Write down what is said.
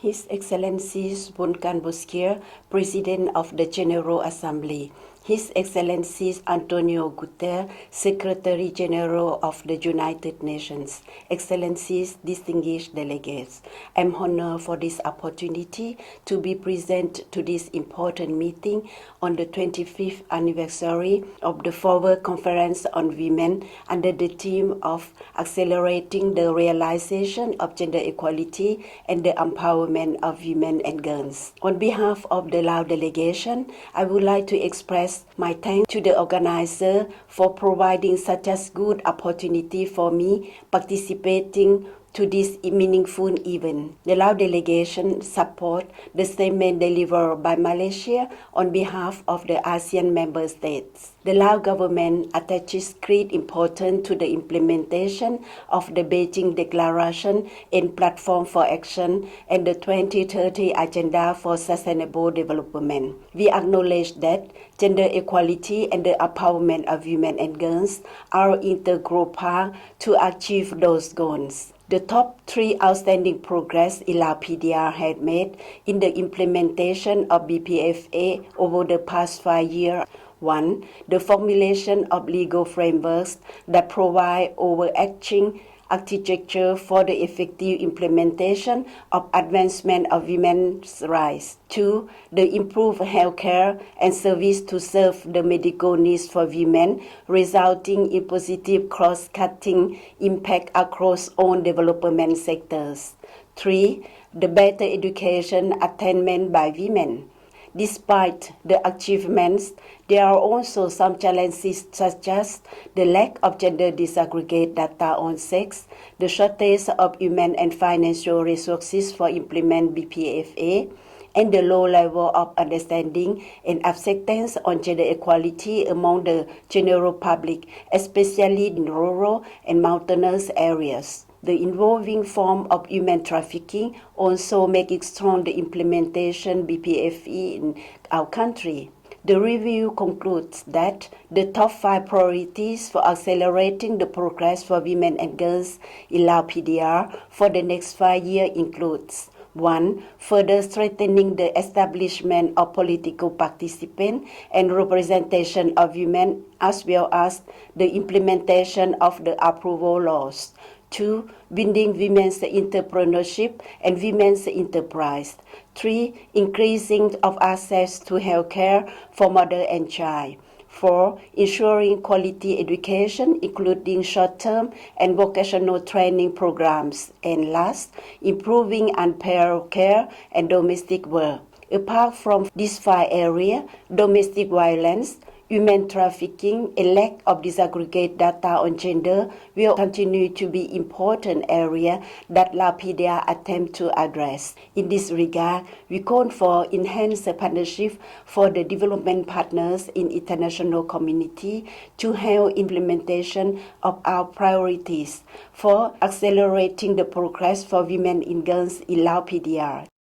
His Excellency Bouachanh, President of the General Assembly, His Excellency Antonio Guterres, Secretary General of the United Nations, Excellencies, distinguished delegates, I'm honored for this opportunity to be present to this important meeting on the 25th anniversary of the Forward Conference on Women under the theme of accelerating the realization of gender equality and the empowerment of women and girls. On behalf of the Lao delegation, I would like to express my thanks to the organizer for providing such a good opportunity for me participating to this meaningful event. The Lao delegation support the statement delivered by Malaysia on behalf of the ASEAN member states. The Lao government attaches great importance to the implementation of the Beijing Declaration and Platform for Action and the 2030 Agenda for Sustainable Development. We acknowledge that gender equality and the empowerment of women and girls are integral part to achieve those goals. The top three outstanding progress Lao PDR had made in the implementation of BPFA over the past 5 years. 1. The formulation of legal frameworks that provide overarching architecture for the effective implementation of advancement of women's rights. 2. The improved healthcare and service to serve the medical needs for women, resulting in positive cross-cutting impact across all development sectors. 3. The better education attainment by women. Despite the achievements, there are also some challenges such as the lack of gender disaggregate data on sex, the shortage of human and financial resources for implement BPFA, and the low level of understanding and acceptance on gender equality among the general public, especially in rural and mountainous areas. The involving form of human trafficking also make it strong the implementation BPFE in our country. The review concludes that the top 5 priorities for accelerating the progress for women and girls in Lao PDR for the next 5 years includes 1. Further strengthening the establishment of political participation and representation of women as well as the implementation of the approval laws. 2. Building women's entrepreneurship and women's enterprise. 3. Increasing of access to healthcare for mother and child. 4. Ensuring quality education, including short-term and vocational training programs. And last, improving unpaid care and domestic work. Apart from these 5 areas, domestic violence, human trafficking, and lack of disaggregate data on gender will continue to be important area that Lao PDR attempt to address. In this regard, we call for enhanced partnership for the development partners in international community to help implementation of our priorities for accelerating the progress for women and girls in Lao PDR.